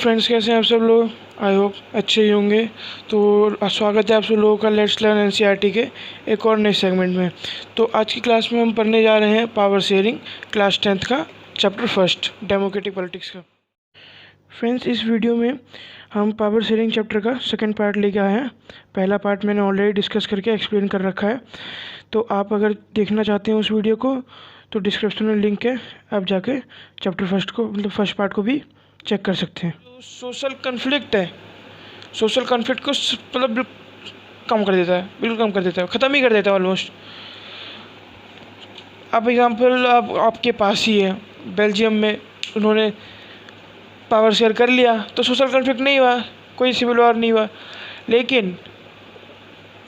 Friends, कैसे हैं आप सब लोग। आई होप अच्छे ही होंगे। तो स्वागत है आप सब लोगों का लेट्स लर्न एनसीईआरटी के एक और नए सेगमेंट में। तो आज की क्लास में हम पढ़ने जा रहे हैं पावर शेयरिंग, क्लास 10th का चैप्टर फर्स्ट, डेमोक्रेटिक पॉलिटिक्स का। फ्रेंड्स, इस वीडियो में हम पावर शेयरिंग चैप्टर का सेकंड पार्ट लेके आए हैं। पहला पार्ट मैंने ऑलरेडी डिस्कस करके एक्सप्लेन कर रखा है। तो आप अगर देखना चाहते हैं उस वीडियो को तो डिस्क्रिप्शन में लिंक है, आप जाके चैप्टर फर्स्ट को मतलब फर्स्ट पार्ट को भी चेक कर सकते हैं। तो सोशल कन्फ्लिक्ट है, सोशल कन्फ्लिक्ट को मतलब कम कर देता है, बिल्कुल कम कर देता है, ख़त्म ही कर देता है ऑलमोस्ट। आप एग्जांपल आपके पास ही है, बेल्जियम में उन्होंने पावर शेयर कर लिया तो सोशल कन्फ्लिक्ट नहीं हुआ, कोई सिविल वॉर नहीं हुआ। लेकिन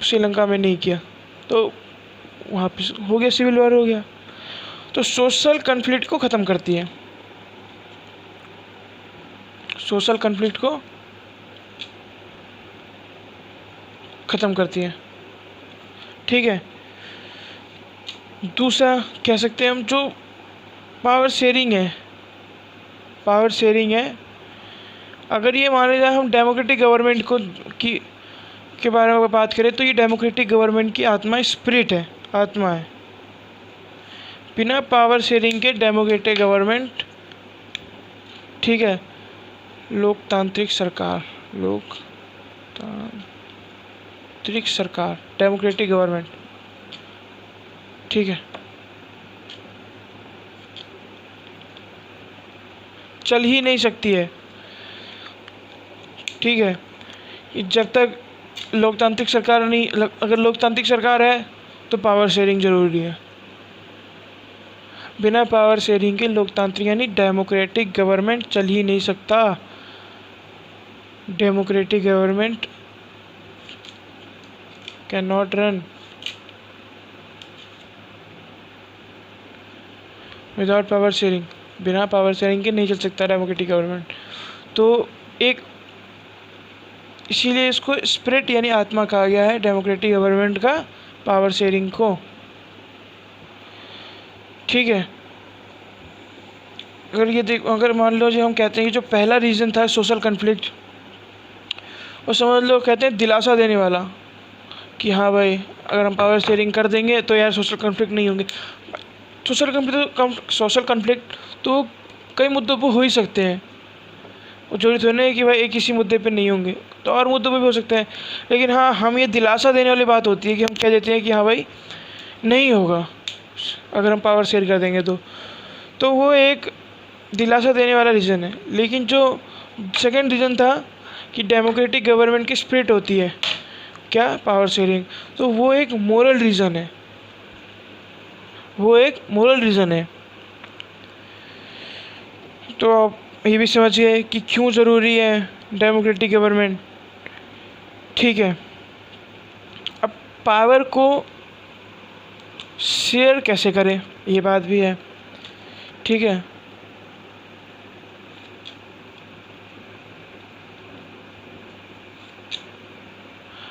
श्रीलंका में नहीं किया तो वहाँ पे हो गया, सिविल वॉर हो गया। तो सोशल कन्फ्लिक्ट को ख़त्म करती है, सोशल कन्फ्लिक्ट को ख़त्म करती है, ठीक है। दूसरा कह सकते हैं हम, जो पावर शेयरिंग है, पावर शेयरिंग है, अगर ये माने जाए हम डेमोक्रेटिक गवर्नमेंट को के बारे में बात करें तो ये डेमोक्रेटिक गवर्नमेंट की आत्मा, स्पिरिट है, आत्मा है। बिना पावर शेयरिंग के डेमोक्रेटिक गवर्नमेंट, ठीक है, लोकतांत्रिक सरकार, लोकतांत्रिक सरकार, डेमोक्रेटिक गवर्नमेंट, ठीक है, चल ही नहीं सकती है, ठीक है। जब तक लोकतांत्रिक सरकार नहीं, अगर लोकतांत्रिक सरकार है तो पावर शेयरिंग जरूरी है। बिना पावर शेयरिंग के लोकतांत्रिक यानी डेमोक्रेटिक गवर्नमेंट चल ही नहीं सकता। Democratic government can not run without power sharing. बिना पावर शेयरिंग के नहीं चल सकता डेमोक्रेटिक गवर्नमेंट। तो एक इसीलिए इसको स्पिरिट यानी आत्मा कहा गया है डेमोक्रेटिक गवर्नमेंट का, पावर शेयरिंग को, ठीक है। अगर मान लो जो हम कहते हैं कि जो पहला रीज़न था सोशल कन्फ्लिक्ट, वो समझ लो कहते हैं दिलासा देने वाला कि हाँ भाई, अगर हम पावर शेयरिंग कर देंगे तो यार सोशल कन्फ्लिक्ट नहीं होंगे। सोशल कन्फ्लिक्ट तो कई मुद्दों पर हो ही सकते हैं, वो जरूरी थोड़ी नहीं है कि भाई एक किसी मुद्दे पे नहीं होंगे, तो और मुद्दों पे भी हो सकते हैं। लेकिन हाँ, हम ये दिलासा देने वाली बात होती है कि हम कह देते हैं कि हाँ भाई नहीं होगा अगर हम पावर शेयर कर देंगे तो वो एक दिलासा देने वाला रीज़न है। लेकिन जो सेकंड रीज़न था कि डेमोक्रेटिक गवर्नमेंट की स्पिरिट होती है क्या, पावर शेयरिंग, तो वो एक मोरल रीज़न है, वो एक मोरल रीज़न है। तो आप ये भी समझिए कि क्यों ज़रूरी है डेमोक्रेटिक गवर्नमेंट, ठीक है। अब पावर को शेयर कैसे करें, ये बात भी है, ठीक है।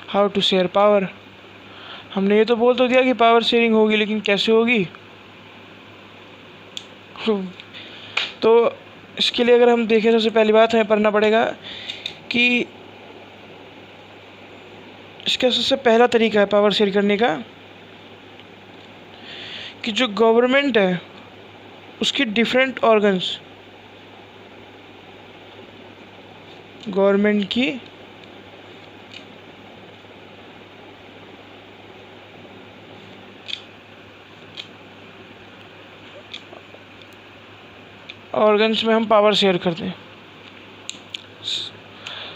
हाउ टू शेयर पावर, हमने ये तो बोल तो दिया कि पावर शेयरिंग होगी, लेकिन कैसे होगी। तो इसके लिए अगर हम देखें, सबसे पहली बात हमें पढ़ना पड़ेगा कि इसका सबसे पहला तरीका है पावर शेयर करने का कि जो गवर्नमेंट है उसकी डिफरेंट ऑर्गन्स, गवर्नमेंट की ऑर्गन्स में हम पावर शेयर करते हैं।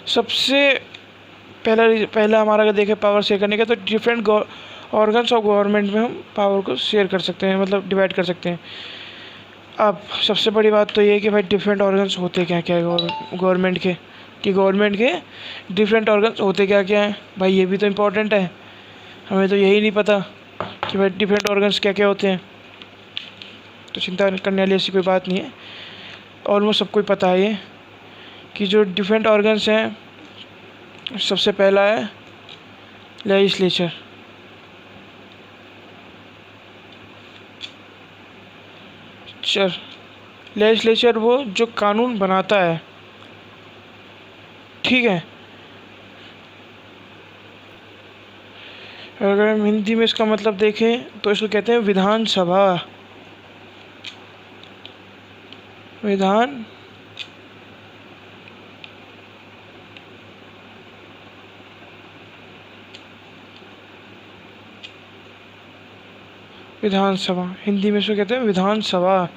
सबसे पहला हमारा अगर देखें पावर शेयर करने का, तो डिफरेंट ऑर्गन्स ऑफ गवर्नमेंट में हम पावर को शेयर कर सकते हैं, मतलब डिवाइड कर सकते हैं। अब सबसे बड़ी बात तो ये है कि भाई डिफरेंट ऑर्गन्स होते क्या क्या है गवर्नमेंट के, कि गवर्नमेंट के डिफरेंट ऑर्गन्स होते क्या क्या हैं। भाई ये भी तो इम्पोर्टेंट है, हमें तो यही नहीं पता कि भाई डिफरेंट ऑर्गन्स क्या क्या होते हैं। तो चिंता करने वाली ऐसी कोई बात नहीं है, ऑलमोस्ट सबको ही पता है ये कि जो डिफरेंट ऑर्गन्स हैं, सबसे पहला है लेजिस्लेचर, लेजिस्लेचर वो जो कानून बनाता है, ठीक है। अगर हम हिंदी में इसका मतलब देखें तो इसको कहते हैं विधानसभा। विधानसभा हिंदी में इसको कहते हैं विधानसभा।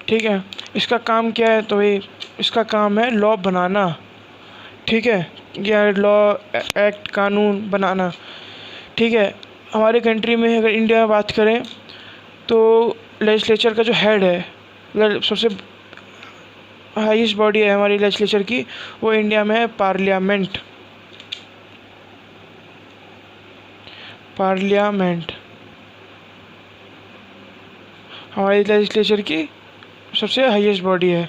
ठीक है। इसका काम क्या है? तो ये इसका काम है लॉ बनाना। ठीक है, या लॉ एक्ट कानून बनाना। ठीक है। हमारे कंट्री में अगर इंडिया में बात करें तो लेजिस्लेचर का जो हेड है, सबसे हाईएस्ट बॉडी है हमारी लेजिस्लेचर की, वो इंडिया में है पार्लियामेंट। हमारी लेजिस्लेचर की सबसे हाईएस्ट बॉडी है।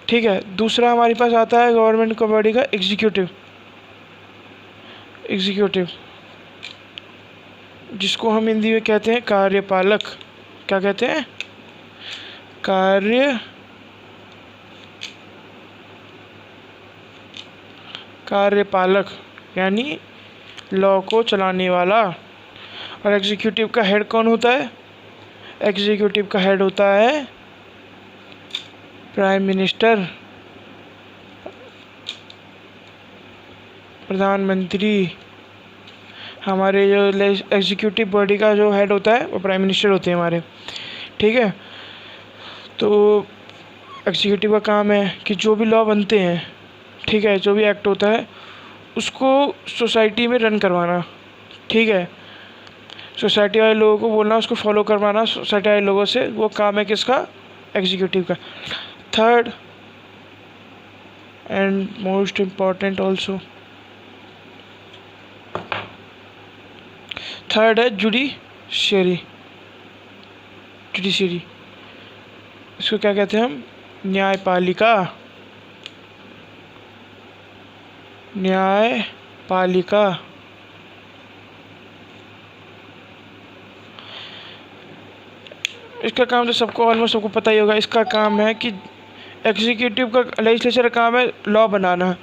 ठीक है। दूसरा हमारे पास आता है गवर्नमेंट का बॉडी का एग्जीक्यूटिव, जिसको हम हिंदी में कहते हैं कार्यपालक। क्या कहते हैं? कार्यपालक, यानी लॉ को चलाने वाला। और एग्जीक्यूटिव का हेड कौन होता है? एग्जीक्यूटिव का हेड होता है प्राइम मिनिस्टर, प्रधानमंत्री। हमारे जो एग्जीक्यूटिव बॉडी का जो हेड होता है वो प्राइम मिनिस्टर होते हैं हमारे। ठीक है। तो एग्जीक्यूटिव का काम है कि जो भी लॉ बनते हैं, ठीक है, जो भी एक्ट होता है उसको सोसाइटी में रन करवाना। ठीक है। सोसाइटी वाले लोगों को बोलना, उसको फॉलो करवाना सोसाइटी वाले लोगों से, वो काम है किसका? एग्जीक्यूटिव का। Third and most important also, third है जुडिशरी। इसको क्या कहते हैं हम? न्यायपालिका। इसका काम तो सबको ऑलमोस्ट सबको पता ही होगा। इसका काम है कि एग्जीक्यूटिव का, लेजिस्लेचर का काम है लॉ बनाना।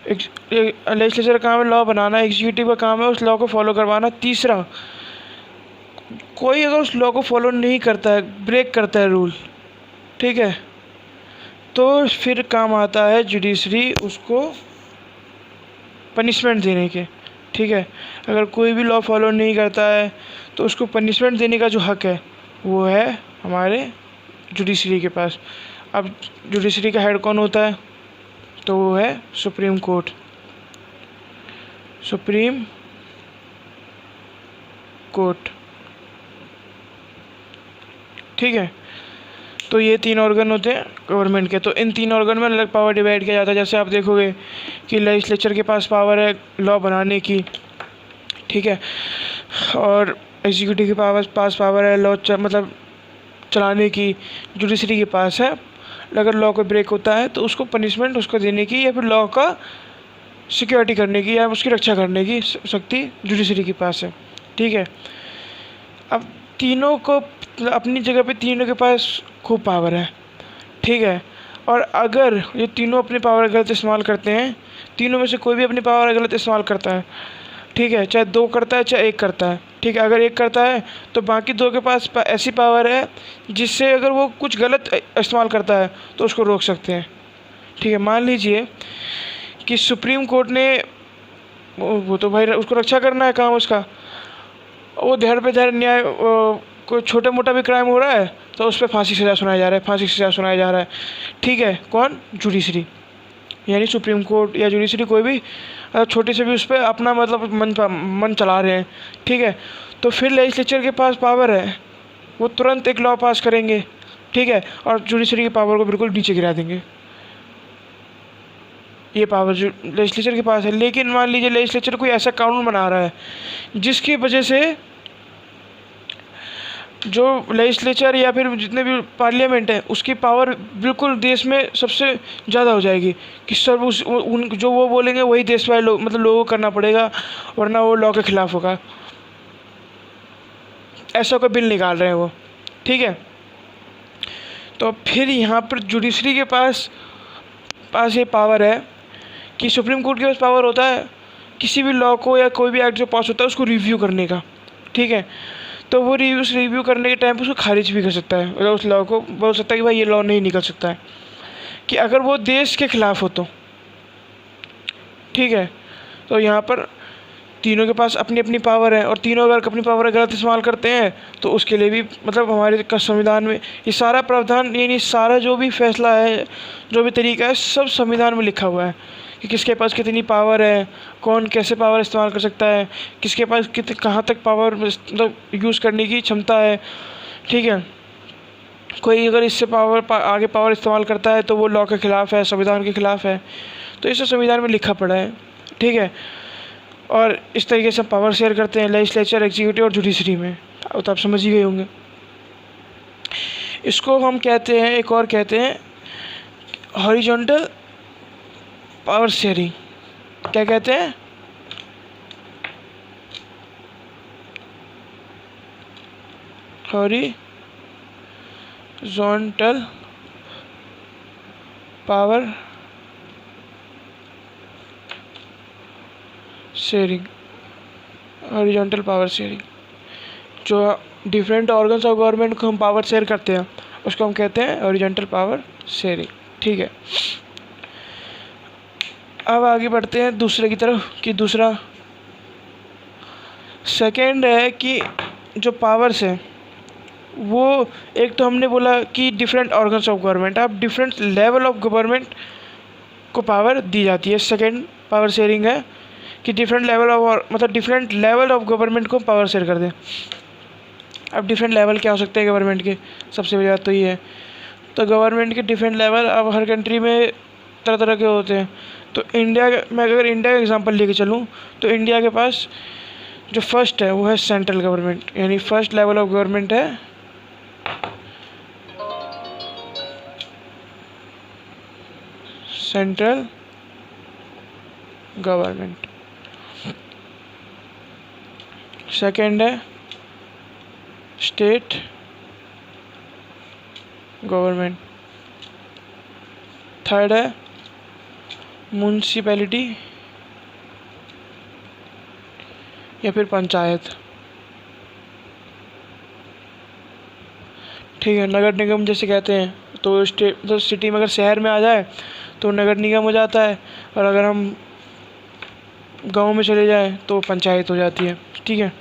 लेजिस्लेचर का काम है लॉ बनाना, एग्जीक्यूटिव का काम है उस लॉ को फॉलो करवाना। तीसरा, कोई अगर उस लॉ को फॉलो नहीं करता है, ब्रेक करता है रूल, ठीक है, तो फिर काम आता है जुडिशरी उसको पनिशमेंट देने के। ठीक है। अगर कोई भी लॉ फॉलो नहीं करता है तो उसको पनिशमेंट देने का जो हक है वो है हमारे जुडिशरी के पास। अब जुडिशरी का हेड कौन होता है? तो वो है सुप्रीम कोर्ट। ठीक है। तो ये 3 ऑर्गन होते हैं गवर्नमेंट के। तो इन 3 ऑर्गन में अलग पावर डिवाइड किया जाता है। जैसे आप देखोगे कि लेजिस्लेचर के पास पावर है लॉ बनाने की, ठीक है, और एग्जीक्यूटिव के पास पावर है लॉ मतलब चलाने की। जुडिशरी के पास है अगर लॉ को ब्रेक होता है तो उसको पनिशमेंट उसको देने की, या फिर लॉ का सिक्योरिटी करने की या उसकी रक्षा करने की शक्ति जुडिशरी के पास है। ठीक है। अब तीनों को अपनी जगह पे तीनों के पास खूब पावर है। ठीक है। और अगर ये तीनों अपनी पावर गलत इस्तेमाल करते हैं, तीनों में से कोई भी अपनी पावर गलत इस्तेमाल करता है, ठीक है, चाहे 2 करता है चाहे 1 करता है, ठीक है, अगर 1 करता है तो बाकी 2 के पास ऐसी पावर है जिससे अगर वो कुछ गलत इस्तेमाल करता है तो उसको रोक सकते हैं। ठीक है। मान लीजिए कि सुप्रीम कोर्ट ने, वो तो भाई उसको रक्षा करना है काम उसका, वो धैर्य पे धैर्य न्याय, कोई छोटा मोटा भी क्राइम हो रहा है तो उस पर फांसी सज़ा सुनाया जा रहा है। ठीक है। कौन? जुडिशरी, यानी सुप्रीम कोर्ट या जुडिशरी कोई भी छोटी से भी उस पर अपना मतलब मन चला रहे हैं। ठीक है। तो फिर लेजिस्लेचर के पास पावर है, वो तुरंत एक लॉ पास करेंगे, ठीक है, और जुडिशरी की पावर को बिल्कुल नीचे गिरा देंगे। ये पावर जो लेजिस्लेचर के पास है। लेकिन मान लीजिए लेजिस्लेचर कोई ऐसा कानून बना रहा है जिसकी वजह से जो लेजिस्लेचर या फिर जितने भी पार्लियामेंट है उसकी पावर बिल्कुल देश में सबसे ज़्यादा हो जाएगी कि सब जो वो बोलेंगे वही देश वाले लोग मतलब लोगों को करना पड़ेगा, वरना वो लॉ के खिलाफ होगा। ऐसा कोई बिल निकाल रहे हैं वो। ठीक है। तो फिर यहाँ पर जुडिशरी के पास ये पावर है कि सुप्रीम कोर्ट के पास पावर होता है किसी भी लॉ को या कोई भी एक्ट जो पास होता है उसको रिव्यू करने का, ठीक है। तो वो रिव्यू करने के टाइम पर उसको खारिज भी कर सकता है, मतलब उस लॉ को बोल सकता है कि भाई ये लॉ नहीं निकल सकता है, कि अगर वो देश के खिलाफ हो तो, ठीक है। तो यहाँ पर तीनों के पास अपनी अपनी पावर है, और तीनों अगर अपनी पावर गलत इस्तेमाल करते हैं तो उसके लिए भी मतलब हमारे संविधान में ये सारा प्रावधान, यानी सारा जो भी फैसला है, जो भी तरीका है, सब संविधान में लिखा हुआ है कि किसके पास कितनी पावर है, कौन कैसे पावर इस्तेमाल कर सकता है, किसके पास कहाँ तक पावर मतलब यूज़ करने की क्षमता है, ठीक है। कोई अगर इससे आगे पावर इस्तेमाल करता है तो वो लॉ के ख़िलाफ़ है, संविधान के ख़िलाफ़ है। तो इसे संविधान में लिखा पड़ा है, ठीक है। और इस तरीके से पावर शेयर करते हैं लेजिस्लेचर, एग्जीक्यूटिव और जुडिशरी में, तो आप समझ ही गए होंगे। इसको हम कहते हैं, एक और कहते हैं हॉरिजॉन्टल पावर शेयरिंग। क्या कहते हैं? Horizontal power sharing. Horizontal power sharing, जो डिफरेंट ऑर्गन्स ऑफ गवर्नमेंट को हम पावर शेयर करते हैं उसको हम कहते हैं हॉरिजॉन्टल पावर शेयरिंग, ठीक है। अब आगे बढ़ते हैं दूसरे की तरफ, कि दूसरा सेकंड है कि जो पावर्स है वो, एक तो हमने बोला कि डिफरेंट ऑर्गन्स ऑफ गवर्नमेंट, अब डिफरेंट लेवल ऑफ गवर्नमेंट को पावर दी जाती है। सेकंड पावर शेयरिंग है कि डिफरेंट लेवल ऑफ, मतलब डिफरेंट लेवल ऑफ गवर्नमेंट को पावर शेयर कर दें। अब डिफरेंट लेवल क्या हो सकते हैं गवर्नमेंट के? सबसे बड़ी बात तो ये है, तो गवर्नमेंट के डिफरेंट लेवल अब हर कंट्री में तरह तरह के होते हैं। तो इंडिया मैं अगर इंडिया का एग्जांपल लेके चलूँ तो इंडिया के पास जो फर्स्ट है वो है सेंट्रल गवर्नमेंट, यानी फर्स्ट लेवल ऑफ गवर्नमेंट है सेंट्रल गवर्नमेंट। सेकंड है स्टेट गवर्नमेंट। थर्ड है म्यूनसिपैलिटी या फिर पंचायत, ठीक है। नगर निगम जैसे कहते हैं, तो स्टेट तो सिटी में अगर शहर में आ जाए तो नगर निगम हो जाता है, और अगर हम गांव में चले जाएं तो पंचायत हो जाती है, ठीक है।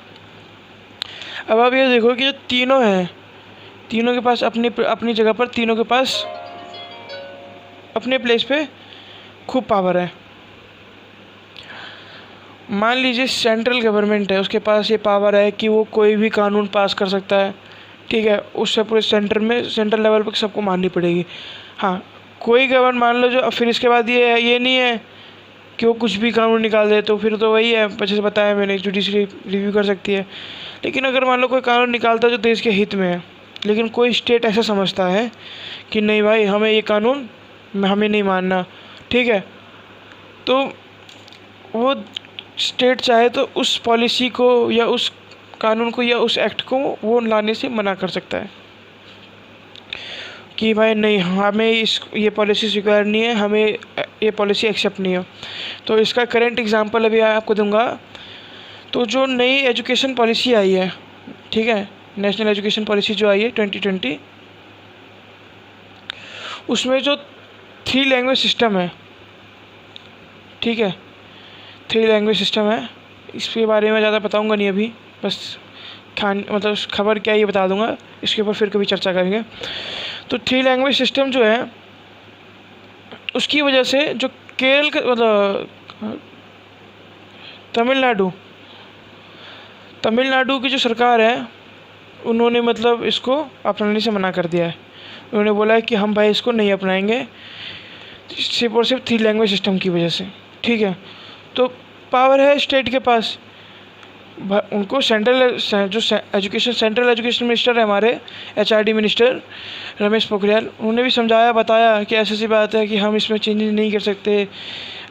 अब आप ये देखो कि जो तीनों हैं, तीनों के पास अपनी अपनी जगह पर, तीनों के पास अपने प्लेस पे खूब पावर है। मान लीजिए सेंट्रल गवर्नमेंट है, उसके पास ये पावर है कि वो कोई भी कानून पास कर सकता है, ठीक है। उससे पूरे सेंट्रल लेवल पर सबको माननी पड़ेगी। हाँ, कोई गवर्नमेंट मान लो जो, फिर इसके बाद ये नहीं है कि वो कुछ भी कानून निकाल दे, तो फिर तो वही है, पीछे से बताया मैंने, जुडिशरी रिव्यू कर सकती है। लेकिन अगर मान लो कोई कानून निकालता है जो देश के हित में है, लेकिन कोई स्टेट ऐसा समझता है कि नहीं भाई हमें ये कानून हमें नहीं मानना, ठीक है, तो वो स्टेट चाहे तो उस पॉलिसी को या उस कानून को या उस एक्ट को वो लाने से मना कर सकता है कि भाई नहीं, हमें ये पॉलिसी स्वीकार नहीं है, हमें ये पॉलिसी एक्सेप्ट नहीं है। तो इसका करंट एग्जांपल अभी आपको दूंगा। तो जो नई एजुकेशन पॉलिसी आई है, ठीक है, नेशनल एजुकेशन पॉलिसी जो आई है 2020, उसमें जो 3 लैंग्वेज सिस्टम है, ठीक है, 3 लैंग्वेज सिस्टम है, इसके बारे में ज़्यादा बताऊंगा नहीं अभी, बस मतलब खबर क्या ये बता दूंगा, इसके ऊपर फिर कभी चर्चा करेंगे। तो 3 लैंग्वेज सिस्टम जो है उसकी वजह से जो केरल का मतलब तमिलनाडु की जो सरकार है उन्होंने मतलब इसको अपनाने से मना कर दिया है। उन्होंने बोला है कि हम भाई इसको नहीं अपनाएंगे, सिर्फ और सिर्फ 3 लैंग्वेज सिस्टम की वजह से, ठीक है। तो पावर है स्टेट के पास, उनको सेंट्रल एजुकेशन मिनिस्टर है हमारे, HRD मिनिस्टर रमेश पोखरियाल, उन्होंने भी समझाया बताया कि ऐसी बात है कि हम इसमें चेंजेस नहीं कर सकते,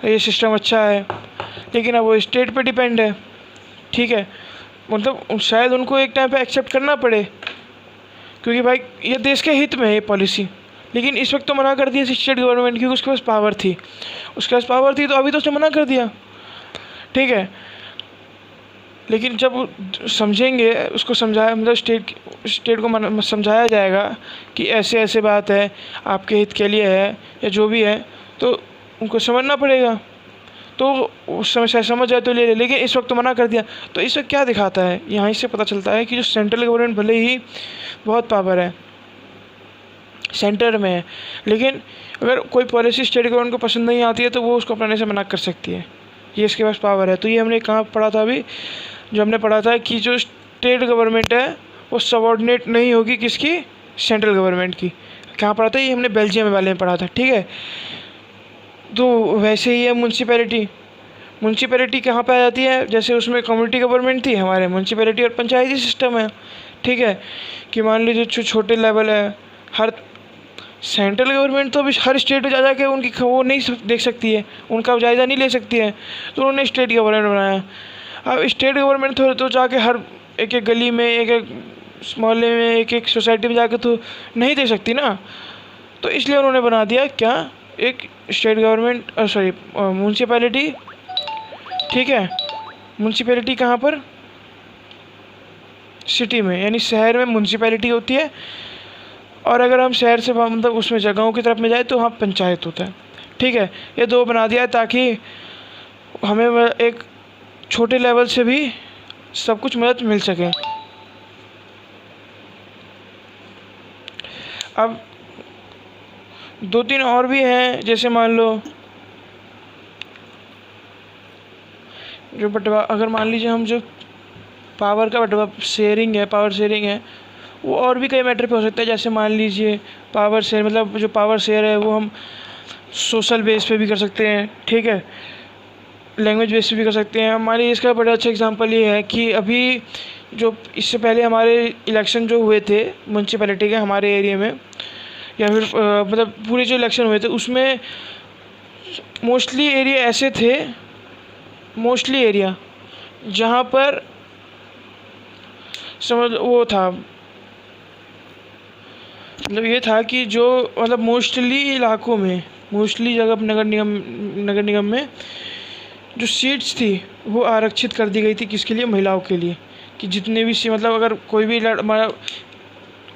ये सिस्टम अच्छा है, लेकिन अब वो स्टेट पे डिपेंड है, ठीक है। मतलब शायद उनको एक टाइम पे एक्सेप्ट करना पड़े, क्योंकि भाई ये देश के हित में है ये पॉलिसी, लेकिन इस वक्त तो मना कर दिया स्टेट गवर्नमेंट, क्योंकि उसके पास पावर थी, उसके पास पावर थी, तो अभी तो उसने मना कर दिया, ठीक है। लेकिन जब समझेंगे, उसको समझाया, मतलब स्टेट को समझाया जाएगा कि ऐसे ऐसे बात है, आपके हित के लिए है या जो भी है, तो उनको समझना पड़ेगा। तो उस समय शायद समझ जाए तो ले ले, लेकिन इस वक्त तो मना कर दिया। तो इस वक्त क्या दिखाता है, यहाँ से पता चलता है कि जो सेंट्रल गवर्नमेंट भले ही बहुत पावर है, सेंटर में है, लेकिन अगर कोई पॉलिसी स्टेट गवर्नमेंट को पसंद नहीं आती है तो वो उसको अपनाने से मना कर सकती है, ये इसके पास पावर है। तो ये हमने कहाँ पढ़ा था अभी, जो हमने पढ़ा था कि जो स्टेट गवर्नमेंट है वो सबऑर्डिनेट नहीं होगी किसकी, सेंट्रल गवर्नमेंट की। कहाँ पढ़ा था, ये हमने बेल्जियम वाले में पढ़ा था, ठीक है। तो वैसे ही है म्यूनसिपैलिटी। म्यूनसिपैलिटी कहाँ पे आ जाती है, जैसे उसमें कम्युनिटी गवर्नमेंट थी, हमारे म्यूनसिपैलिटी और पंचायती सिस्टम है, ठीक है। कि मान लीजिए जो छोटे लेवल है, हर सेंट्रल गवर्नमेंट तो अभी हर स्टेट में जा के उनकी वो नहीं देख सकती है, उनका जायज़ा नहीं ले सकती है, तो उन्होंने स्टेट गवर्नमेंट बनाया। अब स्टेट गवर्नमेंट तो जाके हर एक एक गली में, एक एक मोहल्ले में, एक एक सोसाइटी में जाके तो नहीं दे सकती ना, तो इसलिए उन्होंने बना दिया क्या, एक स्टेट गवर्नमेंट, सॉरी म्यूनसिपैलिटी, ठीक है। म्यूनसिपैलिटी कहाँ पर, सिटी में, यानी शहर में म्यूनसिपैलिटी होती है, और अगर हम शहर से मतलब उसमें जगहों की तरफ में जाए तो वहाँ पंचायत होता है, ठीक है। ये दो बना दिया है ताकि हमें एक छोटे लेवल से भी सब कुछ मदद मिल सके। अब दो तीन और भी हैं, जैसे मान लो जो बंटवा, अगर मान लीजिए हम जो पावर का बंटवा शेयरिंग है, पावर शेयरिंग है, वो और भी कई मैटर पे हो सकता है। जैसे मान लीजिए पावर शेयर, मतलब जो पावर शेयर है वो हम सोशल बेस पे भी कर सकते हैं, ठीक है, लैंग्वेज बेस पे भी कर सकते हैं। हमारे इसका बड़ा अच्छा एग्जांपल ये है कि अभी जो इससे पहले हमारे इलेक्शन जो हुए थे म्यूनसिपैलिटी के हमारे एरिया में, या फिर मतलब पूरे जो इलेक्शन हुए थे उसमें मोस्टली एरिया ऐसे थे, मोस्टली एरिया जहाँ पर समझ वो था, मतलब ये था कि जो मतलब मोस्टली इलाकों में, मोस्टली जगह नगर निगम में जो सीट्स थी वो आरक्षित कर दी गई थी, किसके लिए, महिलाओं के लिए। कि जितने भी मतलब अगर कोई भी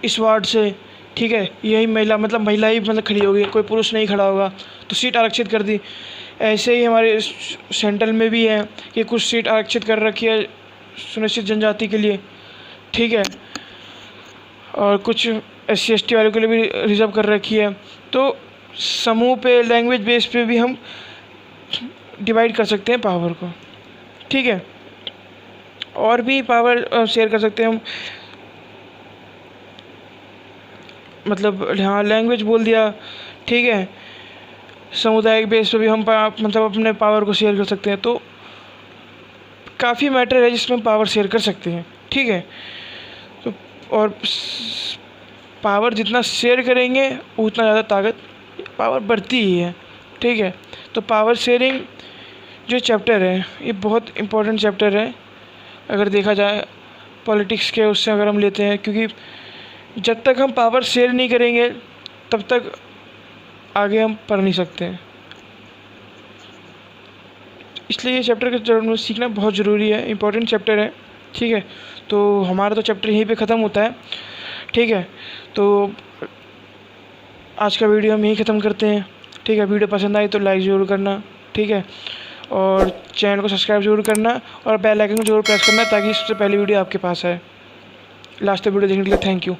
इस वार्ड से, ठीक है, यही महिला, मतलब महिला ही मतलब खड़ी होगी, कोई पुरुष नहीं खड़ा होगा, तो सीट आरक्षित कर दी। ऐसे ही हमारे सेंट्रल में भी है कि कुछ सीट आरक्षित कर रखी है सुनिश्चित जनजाति के लिए, ठीक है, और कुछ SC/ST वालों के लिए भी रिजर्व कर रखी है। तो समूह पे, लैंग्वेज बेस पे भी हम डिवाइड कर सकते हैं पावर को, ठीक है। और भी पावर शेयर कर सकते हैं हम, मतलब हाँ लैंग्वेज बोल दिया, ठीक है। सामुदायिक बेस पे भी हम मतलब अपने पावर को शेयर कर सकते हैं। तो काफ़ी मैटर है जिसमें हम पावर शेयर कर सकते हैं, ठीक है। तो और पावर जितना शेयर करेंगे उतना ज़्यादा ताकत, पावर बढ़ती ही है, ठीक है। तो पावर शेयरिंग जो चैप्टर है ये बहुत इम्पोर्टेंट चैप्टर है अगर देखा जाए पॉलिटिक्स के उससे अगर हम लेते हैं, क्योंकि जब तक हम पावर शेयर नहीं करेंगे तब तक आगे हम पढ़ नहीं सकते हैं। इसलिए ये चैप्टर के सीखना बहुत ज़रूरी है, इम्पोर्टेंट चैप्टर है, ठीक है। तो हमारा तो चैप्टर यहीं पे ख़त्म होता है, ठीक है। तो आज का वीडियो हम यहीं ख़त्म करते हैं, ठीक है। वीडियो पसंद आई तो लाइक ज़रूर करना, ठीक है, और चैनल को सब्सक्राइब ज़रूर करना और बेल आइकन को ज़रूर प्रेस करना ताकि सबसे पहले वीडियो आपके पास आए। लास्ट तक वीडियो देखने के लिए थैंक यू।